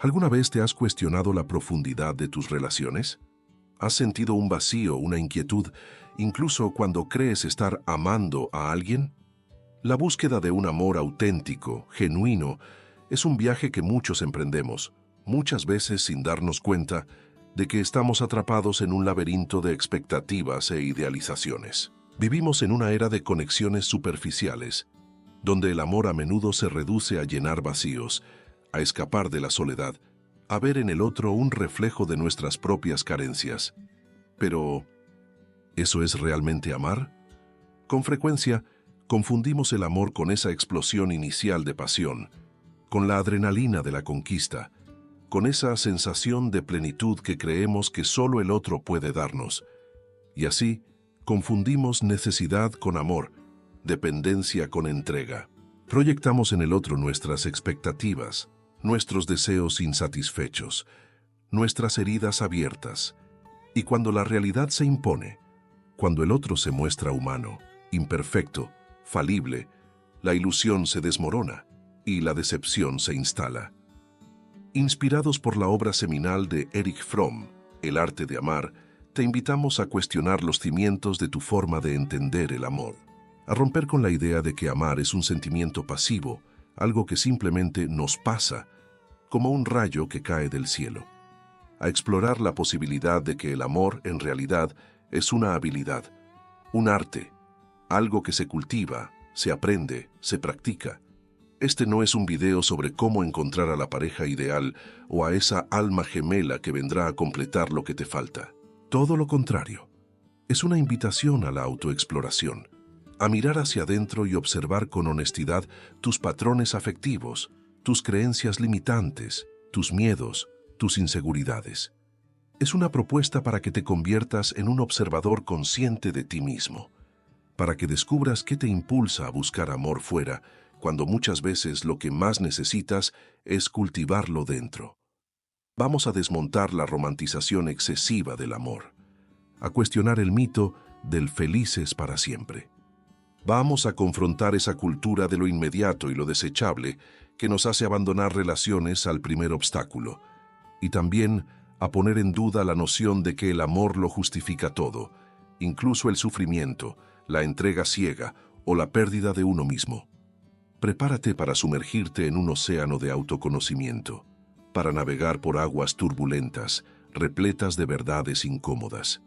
¿Alguna vez te has cuestionado la profundidad de tus relaciones? ¿Has sentido un vacío, una inquietud, incluso cuando crees estar amando a alguien? La búsqueda de un amor auténtico, genuino, es un viaje que muchos emprendemos, muchas veces sin darnos cuenta de que estamos atrapados en un laberinto de expectativas e idealizaciones. Vivimos en una era de conexiones superficiales, donde el amor a menudo se reduce a llenar vacíos, a escapar de la soledad, a ver en el otro un reflejo de nuestras propias carencias. Pero, ¿eso es realmente amar? Con frecuencia, confundimos el amor con esa explosión inicial de pasión, con la adrenalina de la conquista, con esa sensación de plenitud que creemos que solo el otro puede darnos. Y así, confundimos necesidad con amor, dependencia con entrega. Proyectamos en el otro nuestras expectativas, nuestros deseos insatisfechos, nuestras heridas abiertas. Y cuando la realidad se impone, cuando el otro se muestra humano, imperfecto, falible, la ilusión se desmorona y la decepción se instala. Inspirados por la obra seminal de Erich Fromm, El arte de amar, te invitamos a cuestionar los cimientos de tu forma de entender el amor, a romper con la idea de que amar es un sentimiento pasivo, algo que simplemente nos pasa, como un rayo que cae del cielo, a explorar la posibilidad de que el amor, en realidad, es una habilidad, un arte, algo que se cultiva, se aprende, se practica. Este no es un video sobre cómo encontrar a la pareja ideal o a esa alma gemela que vendrá a completar lo que te falta. Todo lo contrario, es una invitación a la autoexploración, a mirar hacia adentro y observar con honestidad tus patrones afectivos, tus creencias limitantes, tus miedos, tus inseguridades. Es una propuesta para que te conviertas en un observador consciente de ti mismo, para que descubras qué te impulsa a buscar amor fuera, cuando muchas veces lo que más necesitas es cultivarlo dentro. Vamos a desmontar la romantización excesiva del amor, a cuestionar el mito del felices para siempre. Vamos a confrontar esa cultura de lo inmediato y lo desechable que nos hace abandonar relaciones al primer obstáculo, y también a poner en duda la noción de que el amor lo justifica todo, incluso el sufrimiento, la entrega ciega o la pérdida de uno mismo. Prepárate para sumergirte en un océano de autoconocimiento, para navegar por aguas turbulentas, repletas de verdades incómodas.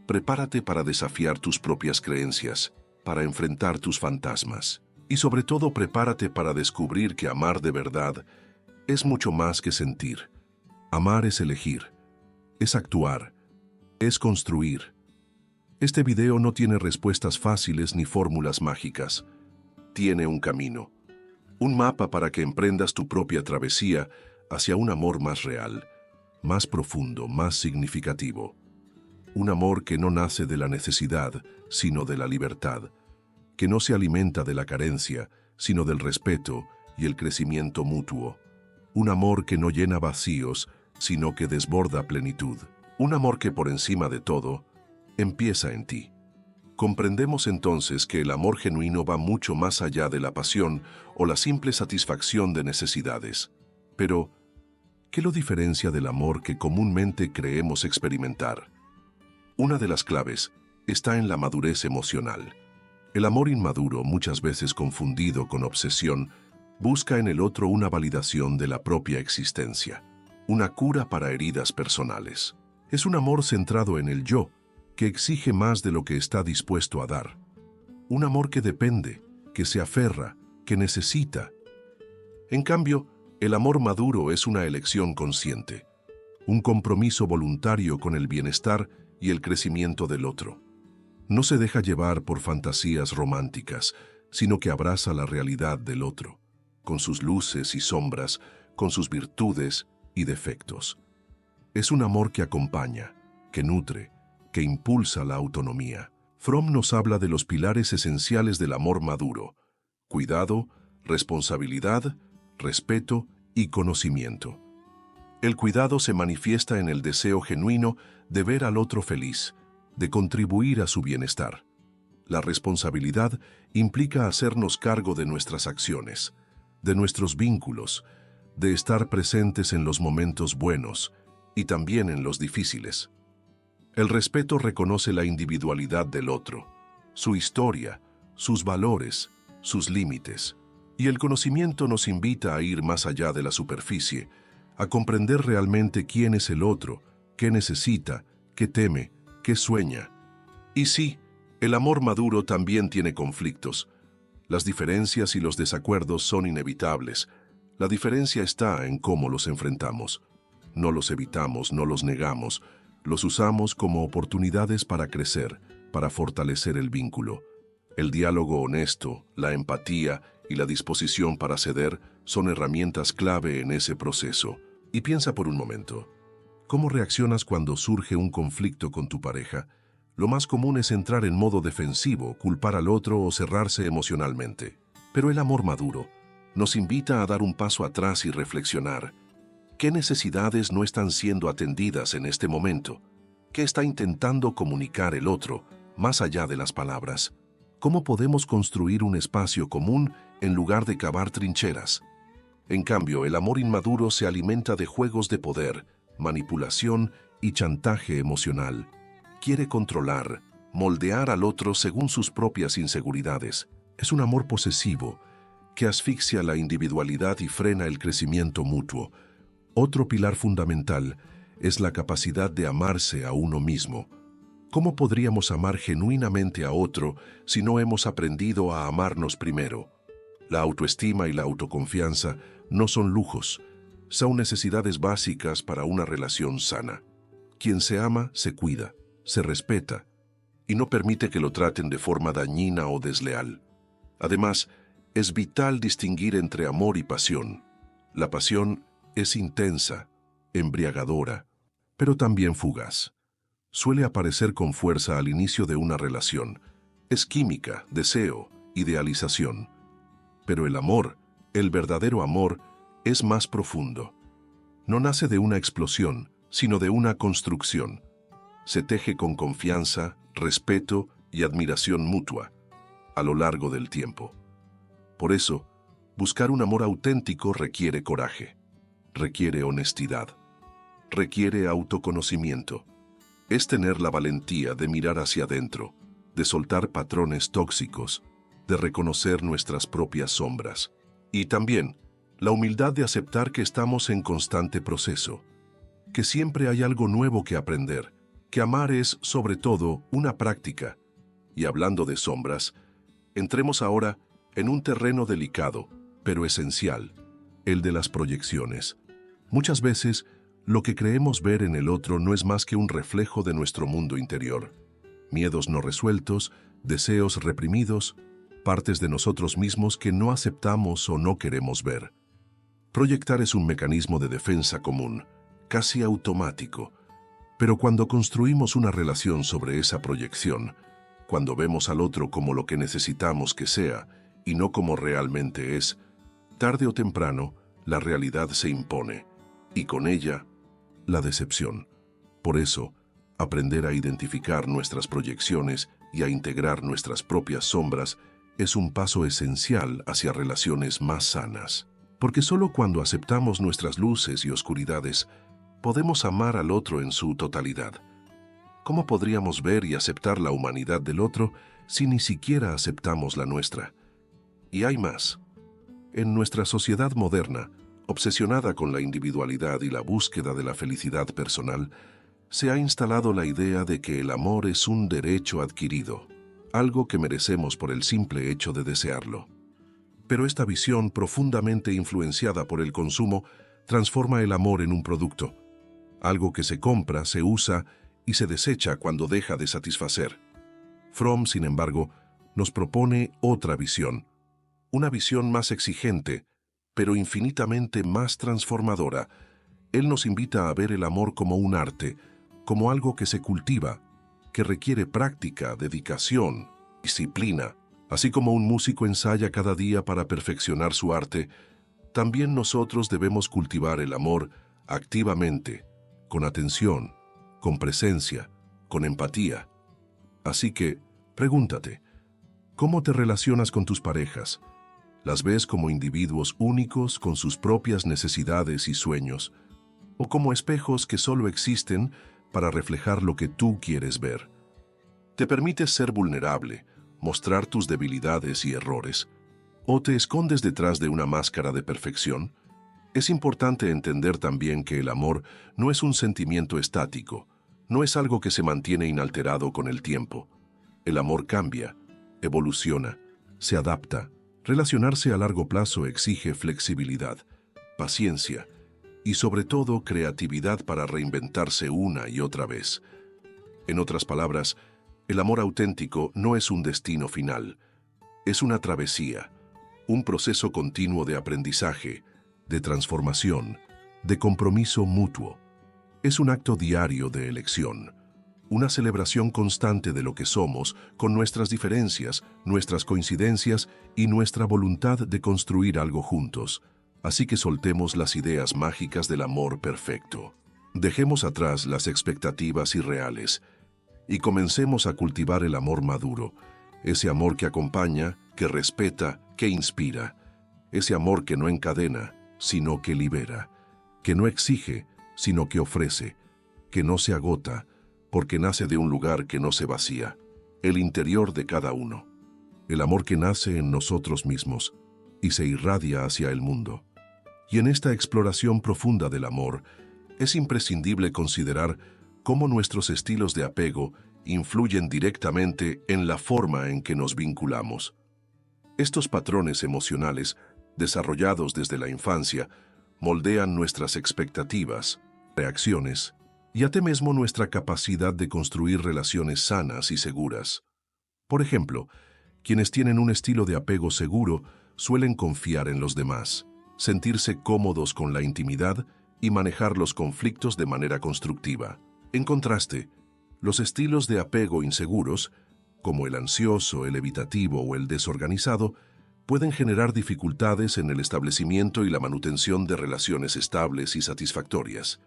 Prepárate para desafiar tus propias creencias, para enfrentar tus fantasmas. Y sobre todo, prepárate para descubrir que amar de verdad es mucho más que sentir. Amar es elegir, es actuar, es construir. Este video no tiene respuestas fáciles ni fórmulas mágicas. Tiene un camino, un mapa para que emprendas tu propia travesía hacia un amor más real, más profundo, más significativo. Un amor que no nace de la necesidad, sino de la libertad, que no se alimenta de la carencia, sino del respeto y el crecimiento mutuo. Un amor que no llena vacíos, sino que desborda plenitud. Un amor que por encima de todo, empieza en ti. Comprendemos entonces que el amor genuino va mucho más allá de la pasión o la simple satisfacción de necesidades. Pero, ¿qué lo diferencia del amor que comúnmente creemos experimentar? Una de las claves está en la madurez emocional. El amor inmaduro, muchas veces confundido con obsesión, busca en el otro una validación de la propia existencia, una cura para heridas personales. Es un amor centrado en el yo, que exige más de lo que está dispuesto a dar. Un amor que depende, que se aferra, que necesita. En cambio, el amor maduro es una elección consciente, un compromiso voluntario con el bienestar y el crecimiento del otro. No se deja llevar por fantasías románticas, sino que abraza la realidad del otro, con sus luces y sombras, con sus virtudes y defectos. Es un amor que acompaña, que nutre, que impulsa la autonomía. Fromm nos habla de los pilares esenciales del amor maduro: cuidado, responsabilidad, respeto y conocimiento. El cuidado se manifiesta en el deseo genuino de ver al otro feliz, de contribuir a su bienestar. La responsabilidad implica hacernos cargo de nuestras acciones, de nuestros vínculos, de estar presentes en los momentos buenos y también en los difíciles. El respeto reconoce la individualidad del otro, su historia, sus valores, sus límites. Y el conocimiento nos invita a ir más allá de la superficie, a comprender realmente quién es el otro, qué necesita, qué teme, qué sueña. Y sí, el amor maduro también tiene conflictos. Las diferencias y los desacuerdos son inevitables. La diferencia está en cómo los enfrentamos. No los evitamos, no los negamos, los usamos como oportunidades para crecer, para fortalecer el vínculo. El diálogo honesto, la empatía y la disposición para ceder son herramientas clave en ese proceso. Y piensa por un momento, ¿cómo reaccionas cuando surge un conflicto con tu pareja? Lo más común es entrar en modo defensivo, culpar al otro o cerrarse emocionalmente. Pero el amor maduro nos invita a dar un paso atrás y reflexionar. ¿Qué necesidades no están siendo atendidas en este momento? ¿Qué está intentando comunicar el otro, más allá de las palabras? ¿Cómo podemos construir un espacio común en lugar de cavar trincheras? En cambio, el amor inmaduro se alimenta de juegos de poder, manipulación y chantaje emocional. Quiere controlar, moldear al otro según sus propias inseguridades. Es un amor posesivo que asfixia la individualidad y frena el crecimiento mutuo. Otro pilar fundamental es la capacidad de amarse a uno mismo. ¿Cómo podríamos amar genuinamente a otro si no hemos aprendido a amarnos primero? La autoestima y la autoconfianza no son lujos, son necesidades básicas para una relación sana. Quien se ama, se cuida, se respeta y no permite que lo traten de forma dañina o desleal. Además, es vital distinguir entre amor y pasión. La pasión es intensa, embriagadora, pero también fugaz. Suele aparecer con fuerza al inicio de una relación. Es química, deseo, idealización. Pero el amor, el verdadero amor, es más profundo. No nace de una explosión, sino de una construcción. Se teje con confianza, respeto y admiración mutua, a lo largo del tiempo. Por eso, buscar un amor auténtico requiere coraje, requiere honestidad, requiere autoconocimiento. Es tener la valentía de mirar hacia adentro, de soltar patrones tóxicos, de reconocer nuestras propias sombras. Y también, la humildad de aceptar que estamos en constante proceso, que siempre hay algo nuevo que aprender, que amar es, sobre todo, una práctica. Y hablando de sombras, entremos ahora en un terreno delicado, pero esencial, el de las proyecciones. Muchas veces, lo que creemos ver en el otro no es más que un reflejo de nuestro mundo interior. Miedos no resueltos, deseos reprimidos, partes de nosotros mismos que no aceptamos o no queremos ver. Proyectar es un mecanismo de defensa común, casi automático. Pero cuando construimos una relación sobre esa proyección, cuando vemos al otro como lo que necesitamos que sea y no como realmente es, tarde o temprano, la realidad se impone, y con ella, la decepción. Por eso, aprender a identificar nuestras proyecciones y a integrar nuestras propias sombras es un paso esencial hacia relaciones más sanas. Porque solo cuando aceptamos nuestras luces y oscuridades, podemos amar al otro en su totalidad. ¿Cómo podríamos ver y aceptar la humanidad del otro si ni siquiera aceptamos la nuestra? Y hay más. En nuestra sociedad moderna, obsesionada con la individualidad y la búsqueda de la felicidad personal, se ha instalado la idea de que el amor es un derecho adquirido, algo que merecemos por el simple hecho de desearlo. Pero esta visión, profundamente influenciada por el consumo, transforma el amor en un producto, algo que se compra, se usa y se desecha cuando deja de satisfacer. Fromm, sin embargo, nos propone otra visión, una visión más exigente, pero infinitamente más transformadora. Él nos invita a ver el amor como un arte, como algo que se cultiva, que requiere práctica, dedicación, disciplina. Así como un músico ensaya cada día para perfeccionar su arte, también nosotros debemos cultivar el amor activamente, con atención, con presencia, con empatía. Así que, pregúntate, ¿cómo te relacionas con tus parejas? Las ves como individuos únicos con sus propias necesidades y sueños, o como espejos que solo existen para reflejar lo que tú quieres ver. Te permites ser vulnerable, mostrar tus debilidades y errores, o te escondes detrás de una máscara de perfección. Es importante entender también que el amor no es un sentimiento estático, no es algo que se mantiene inalterado con el tiempo. El amor cambia, evoluciona, se adapta. Relacionarse a largo plazo exige flexibilidad, paciencia y sobre todo creatividad para reinventarse una y otra vez. En otras palabras, el amor auténtico no es un destino final, es una travesía, un proceso continuo de aprendizaje, de transformación, de compromiso mutuo. Es un acto diario de elección, una celebración constante de lo que somos, con nuestras diferencias, nuestras coincidencias y nuestra voluntad de construir algo juntos. Así que soltemos las ideas mágicas del amor perfecto. Dejemos atrás las expectativas irreales y comencemos a cultivar el amor maduro, ese amor que acompaña, que respeta, que inspira, ese amor que no encadena, sino que libera, que no exige, sino que ofrece, que no se agota, porque nace de un lugar que no se vacía, el interior de cada uno, el amor que nace en nosotros mismos y se irradia hacia el mundo. Y en esta exploración profunda del amor, es imprescindible considerar cómo nuestros estilos de apego influyen directamente en la forma en que nos vinculamos. Estos patrones emocionales, desarrollados desde la infancia, moldean nuestras expectativas, reacciones y hasta mismo nuestra capacidad de construir relaciones sanas y seguras. Por ejemplo, quienes tienen un estilo de apego seguro suelen confiar en los demás, sentirse cómodos con la intimidad y manejar los conflictos de manera constructiva. En contraste, los estilos de apego inseguros, como el ansioso, el evitativo o el desorganizado, pueden generar dificultades en el establecimiento y la manutención de relaciones estables y satisfactorias.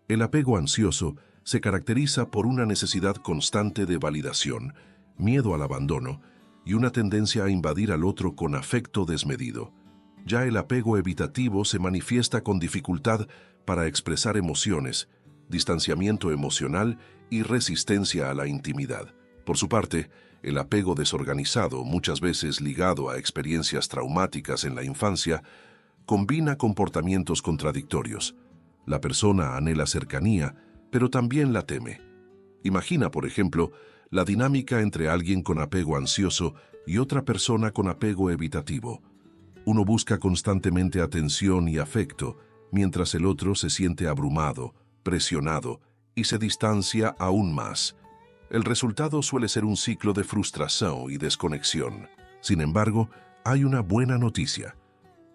El apego ansioso se caracteriza por una necesidad constante de validación, miedo al abandono y una tendencia a invadir al otro con afecto desmedido. Ya el apego evitativo se manifiesta con dificultad para expresar emociones, distanciamiento emocional y resistencia a la intimidad. Por su parte, el apego desorganizado, muchas veces ligado a experiencias traumáticas en la infancia, combina comportamientos contradictorios. La persona anhela cercanía, pero también la teme. Imagina, por ejemplo, la dinámica entre alguien con apego ansioso y otra persona con apego evitativo. Uno busca constantemente atención y afecto, mientras el otro se siente abrumado, presionado y se distancia aún más. El resultado suele ser un ciclo de frustración y desconexión. Sin embargo, hay una buena noticia.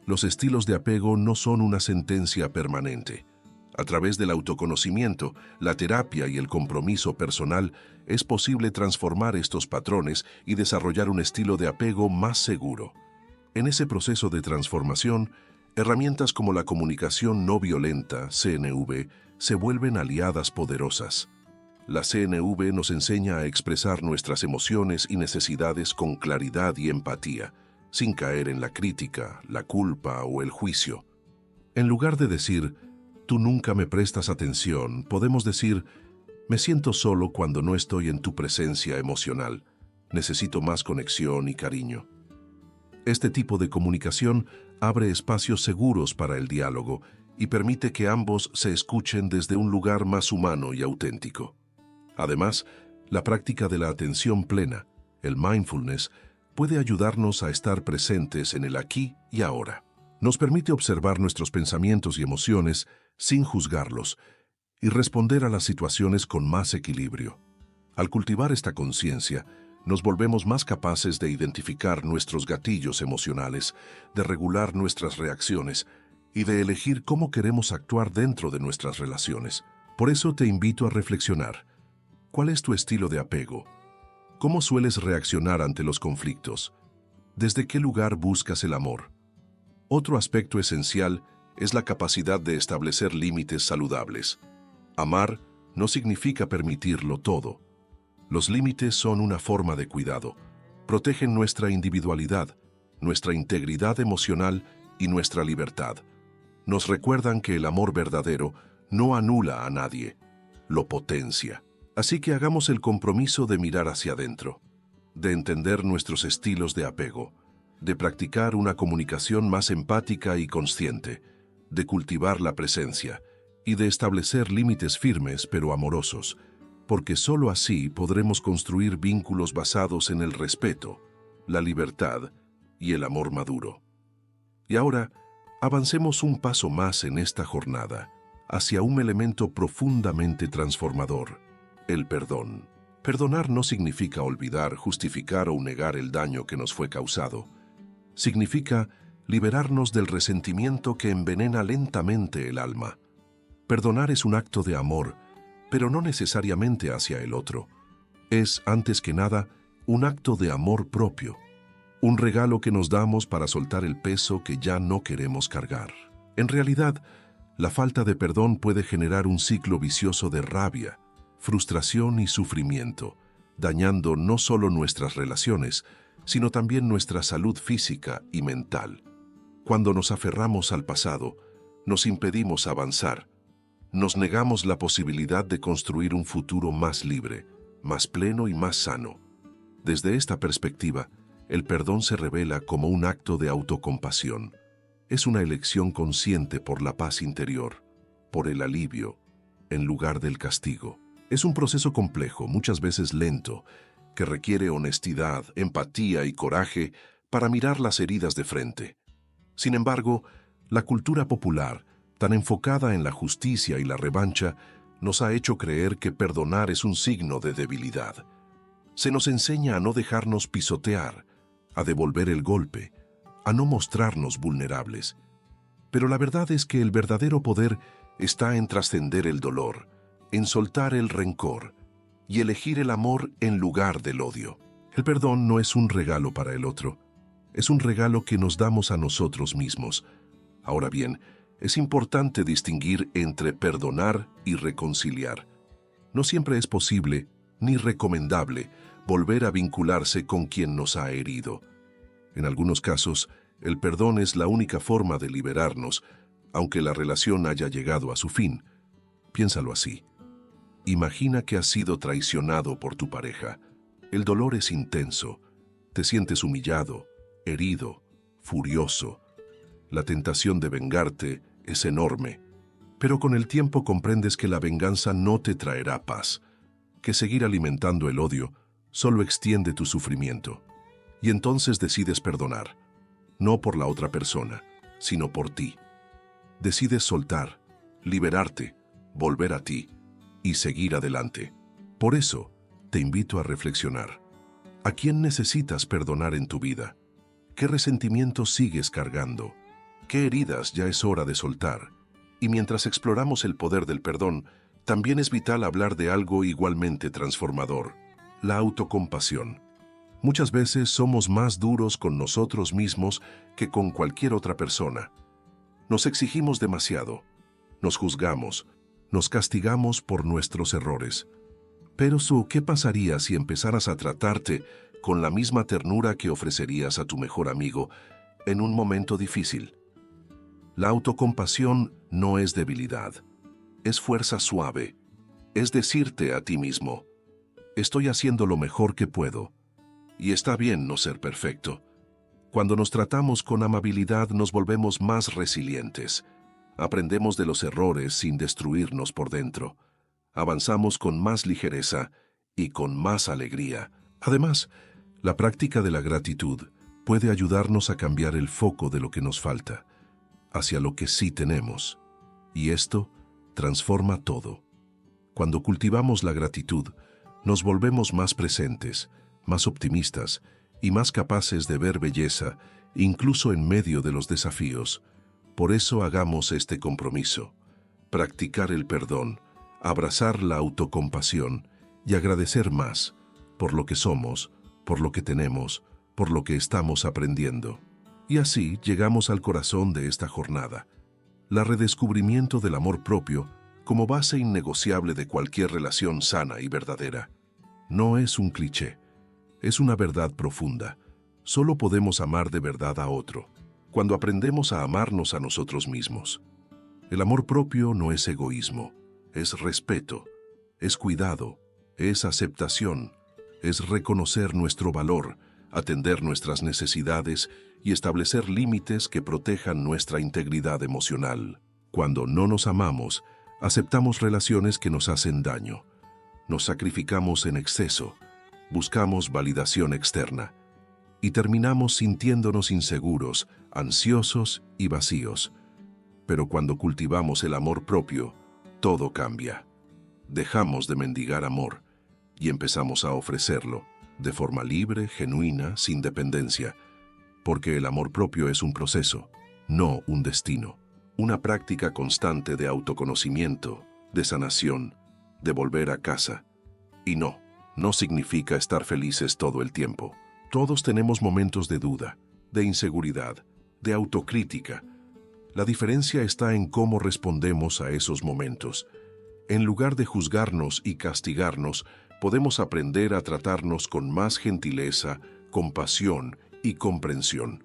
Los estilos de apego no son una sentencia permanente. A través del autoconocimiento, la terapia y el compromiso personal, es posible transformar estos patrones y desarrollar un estilo de apego más seguro. En ese proceso de transformación, herramientas como la comunicación no violenta, CNV, se vuelven aliadas poderosas. La CNV nos enseña a expresar nuestras emociones y necesidades con claridad y empatía, sin caer en la crítica, la culpa o el juicio. En lugar de decir, tú nunca me prestas atención, podemos decir, me siento solo cuando no estoy en tu presencia emocional. Necesito más conexión y cariño. Este tipo de comunicación abre espacios seguros para el diálogo y permite que ambos se escuchen desde un lugar más humano y auténtico. Además, la práctica de la atención plena, el mindfulness, puede ayudarnos a estar presentes en el aquí y ahora. Nos permite observar nuestros pensamientos y emociones sin juzgarlos y responder a las situaciones con más equilibrio. Al cultivar esta conciencia, nos volvemos más capaces de identificar nuestros gatillos emocionales, de regular nuestras reacciones y de elegir cómo queremos actuar dentro de nuestras relaciones. Por eso te invito a reflexionar. ¿Cuál es tu estilo de apego? ¿Cómo sueles reaccionar ante los conflictos? ¿Desde qué lugar buscas el amor? Otro aspecto esencial es la capacidad de establecer límites saludables. Amar no significa permitirlo todo. Los límites son una forma de cuidado. Protegen nuestra individualidad, nuestra integridad emocional y nuestra libertad. Nos recuerdan que el amor verdadero no anula a nadie, lo potencia. Así que hagamos el compromiso de mirar hacia adentro, de entender nuestros estilos de apego, de practicar una comunicación más empática y consciente, de cultivar la presencia y de establecer límites firmes pero amorosos, porque sólo así podremos construir vínculos basados en el respeto, la libertad y el amor maduro. Y ahora, avancemos un paso más en esta jornada, hacia un elemento profundamente transformador, el perdón. Perdonar no significa olvidar, justificar o negar el daño que nos fue causado. Significa liberarnos del resentimiento que envenena lentamente el alma. Perdonar es un acto de amor, pero no necesariamente hacia el otro. Es, antes que nada, un acto de amor propio. Un regalo que nos damos para soltar el peso que ya no queremos cargar. En realidad, la falta de perdón puede generar un ciclo vicioso de rabia, frustración y sufrimiento, dañando no solo nuestras relaciones, sino también nuestra salud física y mental. Cuando nos aferramos al pasado, nos impedimos avanzar, nos negamos la posibilidad de construir un futuro más libre, más pleno y más sano. Desde esta perspectiva, el perdón se revela como un acto de autocompasión. Es una elección consciente por la paz interior, por el alivio, en lugar del castigo. Es un proceso complejo, muchas veces lento, que requiere honestidad, empatía y coraje para mirar las heridas de frente. Sin embargo, la cultura popular, tan enfocada en la justicia y la revancha, nos ha hecho creer que perdonar es un signo de debilidad. Se nos enseña a no dejarnos pisotear, a devolver el golpe, a no mostrarnos vulnerables. Pero la verdad es que el verdadero poder está en trascender el dolor, en soltar el rencor y elegir el amor en lugar del odio. El perdón no es un regalo para el otro, es un regalo que nos damos a nosotros mismos. Ahora bien, es importante distinguir entre perdonar y reconciliar. No siempre es posible ni recomendable volver a vincularse con quien nos ha herido. En algunos casos, el perdón es la única forma de liberarnos, aunque la relación haya llegado a su fin. Piénsalo así. Imagina que has sido traicionado por tu pareja. El dolor es intenso. Te sientes humillado, herido, furioso. La tentación de vengarte es enorme. Pero con el tiempo comprendes que la venganza no te traerá paz, que seguir alimentando el odio solo extiende tu sufrimiento. Y entonces decides perdonar, no por la otra persona, sino por ti. Decides soltar, liberarte, volver a ti y seguir adelante. Por eso, te invito a reflexionar. ¿A quién necesitas perdonar en tu vida? ¿Qué resentimientos sigues cargando? ¿Qué heridas ya es hora de soltar? Y mientras exploramos el poder del perdón, también es vital hablar de algo igualmente transformador: la autocompasión. Muchas veces somos más duros con nosotros mismos que con cualquier otra persona. Nos exigimos demasiado, nos juzgamos, nos castigamos por nuestros errores. Pero ¿qué pasaría si empezaras a tratarte con la misma ternura que ofrecerías a tu mejor amigo en un momento difícil? La autocompasión no es debilidad, es fuerza suave, es decirte a ti mismo: estoy haciendo lo mejor que puedo, y está bien no ser perfecto. Cuando nos tratamos con amabilidad nos volvemos más resilientes, aprendemos de los errores sin destruirnos por dentro, avanzamos con más ligereza y con más alegría. Además, la práctica de la gratitud puede ayudarnos a cambiar el foco de lo que nos falta hacia lo que sí tenemos, y esto transforma todo. Cuando cultivamos la gratitud, nos volvemos más presentes, más optimistas y más capaces de ver belleza, incluso en medio de los desafíos. Por eso hagamos este compromiso: practicar el perdón, abrazar la autocompasión y agradecer más por lo que somos, por lo que tenemos, por lo que estamos aprendiendo. Y así llegamos al corazón de esta jornada: la redescubrimiento del amor propio como base innegociable de cualquier relación sana y verdadera. No es un cliché, es una verdad profunda. Solo podemos amar de verdad a otro cuando aprendemos a amarnos a nosotros mismos. El amor propio no es egoísmo, es respeto, es cuidado, es aceptación, es reconocer nuestro valor, atender nuestras necesidades y establecer límites que protejan nuestra integridad emocional. Cuando no nos amamos, aceptamos relaciones que nos hacen daño. Nos sacrificamos en exceso, buscamos validación externa y terminamos sintiéndonos inseguros, ansiosos y vacíos. Pero cuando cultivamos el amor propio, todo cambia. Dejamos de mendigar amor y empezamos a ofrecerlo de forma libre, genuina, sin dependencia, porque el amor propio es un proceso, no un destino. Una práctica constante de autoconocimiento, de sanación, de volver a casa. Y no significa estar felices todo el tiempo. Todos tenemos momentos de duda, de inseguridad, de autocrítica. La diferencia está en cómo respondemos a esos momentos. En lugar de juzgarnos y castigarnos, podemos aprender a tratarnos con más gentileza, compasión y comprensión.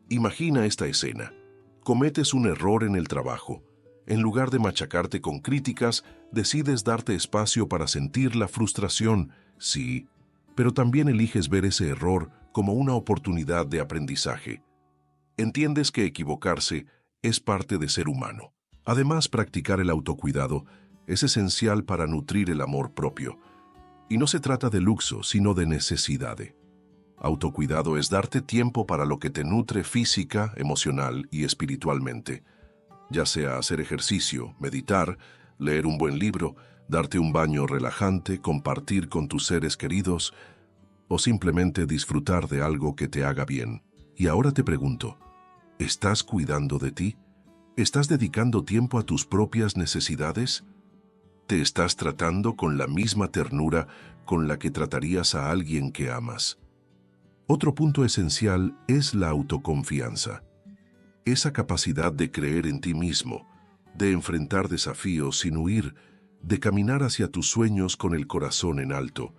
Imagina esta escena. Cometes un error en el trabajo. En lugar de machacarte con críticas, decides darte espacio para sentir la frustración, sí, pero también eliges ver ese error como una oportunidad de aprendizaje. Entiendes que equivocarse es parte de ser humano. Además, practicar el autocuidado es esencial para nutrir el amor propio. Y no se trata de lujo, sino de necesidad. Autocuidado es darte tiempo para lo que te nutre física, emocional y espiritualmente. Ya sea hacer ejercicio, meditar, leer un buen libro, darte un baño relajante, compartir con tus seres queridos o simplemente disfrutar de algo que te haga bien. Y ahora te pregunto, ¿estás cuidando de ti? ¿Estás dedicando tiempo a tus propias necesidades? ¿Te estás tratando con la misma ternura con la que tratarías a alguien que amas? Otro punto esencial es la autoconfianza. Esa capacidad de creer en ti mismo, de enfrentar desafíos sin huir, de caminar hacia tus sueños con el corazón en alto.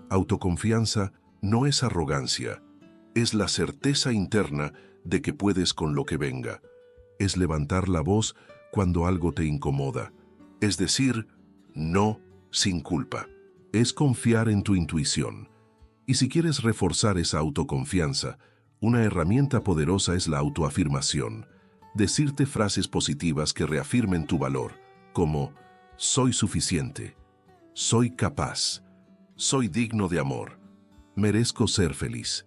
Autoconfianza no es arrogancia, es la certeza interna de que puedes con lo que venga. Es levantar la voz cuando algo te incomoda. Es decir, no sin culpa. Es confiar en tu intuición. Y si quieres reforzar esa autoconfianza, una herramienta poderosa es la autoafirmación. Decirte frases positivas que reafirmen tu valor, como soy suficiente, soy capaz, soy digno de amor, merezco ser feliz.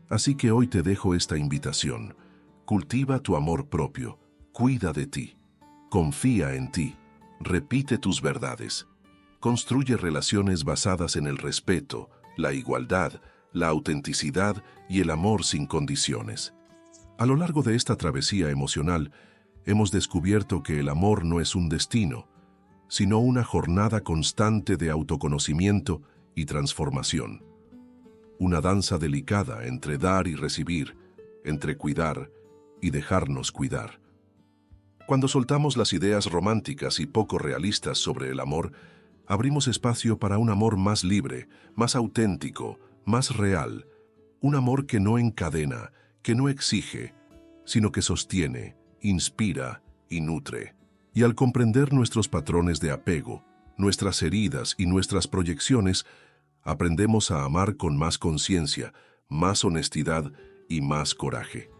Así que hoy te dejo esta invitación. Cultiva tu amor propio, cuida de ti, confía en ti, repite tus verdades. Construye relaciones basadas en el respeto, la igualdad, la autenticidad y el amor sin condiciones. A lo largo de esta travesía emocional, hemos descubierto que el amor no es un destino, sino una jornada constante de autoconocimiento y transformación. Una danza delicada entre dar y recibir, entre cuidar y dejarnos cuidar. Cuando soltamos las ideas románticas y poco realistas sobre el amor, abrimos espacio para un amor más libre, más auténtico, más real. Un amor que no encadena, que no exige, sino que sostiene, inspira y nutre. Y al comprender nuestros patrones de apego, nuestras heridas y nuestras proyecciones, aprendemos a amar con más conciencia, más honestidad y más coraje.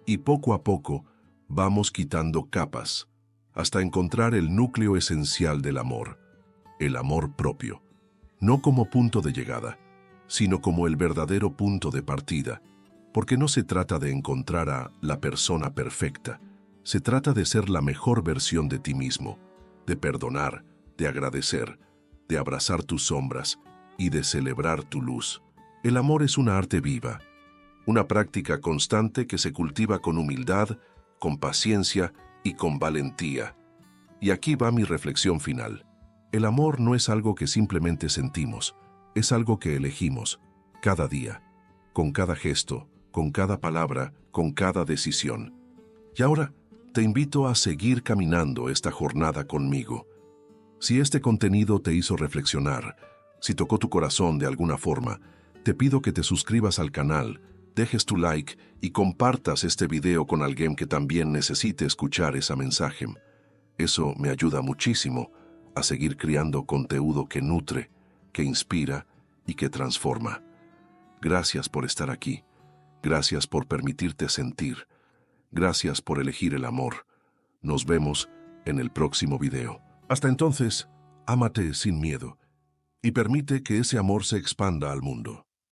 Y poco a poco vamos quitando capas, hasta encontrar el núcleo esencial del amor, el amor propio. No como punto de llegada, sino como el verdadero punto de partida, porque no se trata de encontrar a la persona perfecta, se trata de ser la mejor versión de ti mismo, de perdonar, de agradecer, de abrazar tus sombras y de celebrar tu luz. El amor es una arte viva, una práctica constante que se cultiva con humildad, con paciencia y con valentía. Y aquí va mi reflexión final. El amor no es algo que simplemente sentimos, es algo que elegimos, cada día, con cada gesto, con cada palabra, con cada decisión. Y ahora, te invito a seguir caminando esta jornada conmigo. Si este contenido te hizo reflexionar, si tocó tu corazón de alguna forma, te pido que te suscribas al canal, dejes tu like y compartas este video con alguien que también necesite escuchar ese mensaje. Eso me ayuda muchísimo a seguir creando contenido que nutre, que inspira y que transforma. Gracias por estar aquí. Gracias por permitirte sentir. Gracias por elegir el amor. Nos vemos en el próximo video. Hasta entonces, ámate sin miedo y permite que ese amor se expanda al mundo.